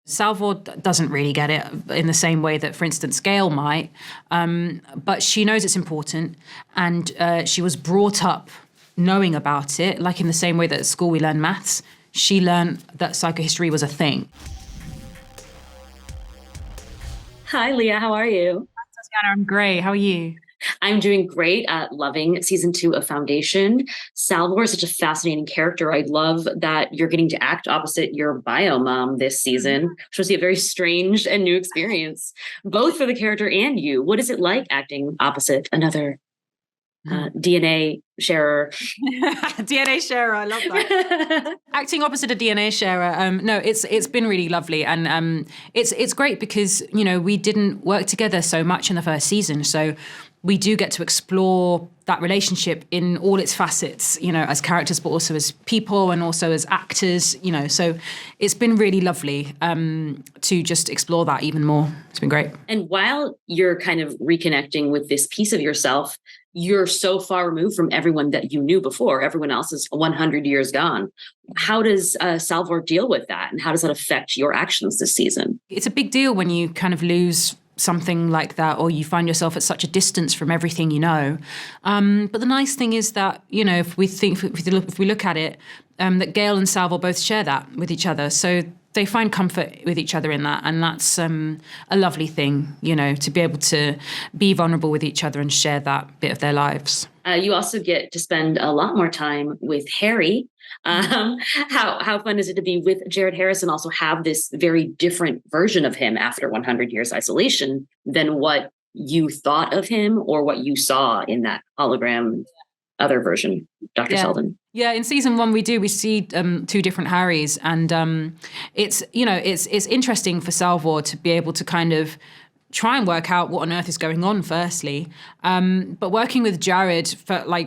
Salvor doesn't really get it in the same way that, for instance, Gail might, but she knows it's important, and she was brought up knowing about it, like in the same way that at school we learn maths. She learned that psychohistory was a thing. Hi, Leah. How are you? Tatiana, I'm great. How are you? I'm doing great. Loving season 2 of Foundation. Salvor is such a fascinating character. I love that you're getting to act opposite your bio mom this season, which was a very strange and new experience, both for the character and you. What is it like acting opposite another DNA sharer? DNA sharer, I love that. Acting opposite a DNA sharer. No, it's been really lovely, and it's great because we didn't work together so much in the first season, so we do get to explore that relationship in all its facets, as characters, but also as people and also as actors, so it's been really lovely to just explore that even more. It's been great. And while you're kind of reconnecting with this piece of yourself, you're so far removed from everyone that you knew before. Everyone else is 100 years gone. How does Salvor deal with that? And how does that affect your actions this season? It's a big deal when you kind of lose something like that, or you find yourself at such a distance from everything you know. But the nice thing is that, if we look at it, that Gail and Salvor both share that with each other. So they find comfort with each other in that. And that's a lovely thing, to be able to be vulnerable with each other and share that bit of their lives. You also get to spend a lot more time with Harry. How fun is it to be with Jared Harris and also have this very different version of him after 100 years isolation than what you thought of him or what you saw in that hologram other version, Dr. Selden? Yeah, in season 1 we see 2 different Harrys, and it's interesting for Salvor to be able to kind of try and work out what on earth is going on firstly, but working with Jared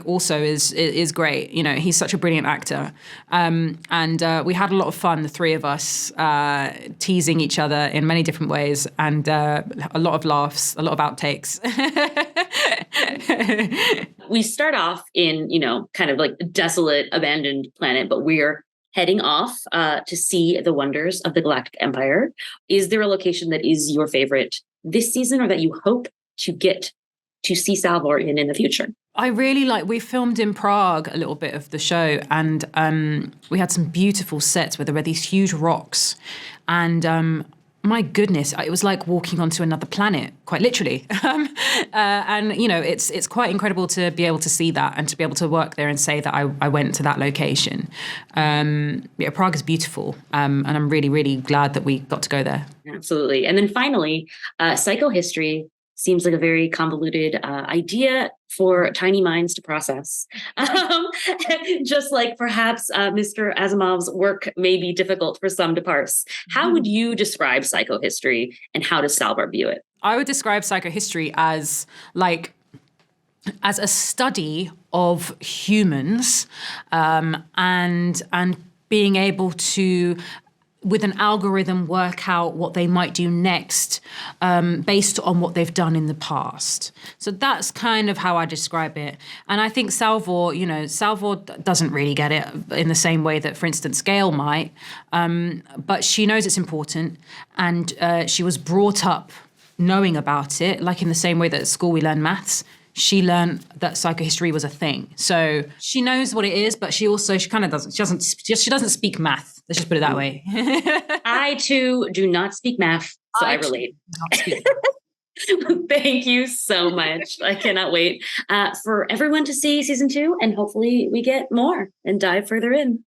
also is great. He's such a brilliant actor, and we had a lot of fun, the 3 of us, teasing each other in many different ways, and a lot of laughs, a lot of outtakes. We start off in kind of like a desolate, abandoned planet, but we're heading off to see the wonders of the Galactic Empire. Is there a location that is your favorite this season, or that you hope to get to see Salvor in the future? I really we filmed in Prague a little bit of the show, and we had some beautiful sets where there were these huge rocks, and my goodness, it was like walking onto another planet, quite literally. And it's quite incredible to be able to see that and to be able to work there and say that I went to that location. Prague is beautiful, and I'm really, really glad that we got to go there. Absolutely. And then finally, psychohistory seems like a very convoluted idea for tiny minds to process. Just like perhaps Mr. Asimov's work may be difficult for some to parse. How would you describe psychohistory, and how does Salvor view it? I would describe psychohistory as a study of humans, and being able to, with an algorithm, work out what they might do next, based on what they've done in the past. So that's kind of how I describe it. And I think Salvor doesn't really get it in the same way that, for instance, Gail might, but she knows it's important, and she was brought up knowing about it, like in the same way that at school we learn maths. She learned that psychohistory was a thing. So she knows what it is, but she kind of doesn't. She doesn't speak math. Let's just put it that way. I too do not speak math, so I relate. Thank you so much. I cannot wait for everyone to see season 2, and hopefully we get more and dive further in.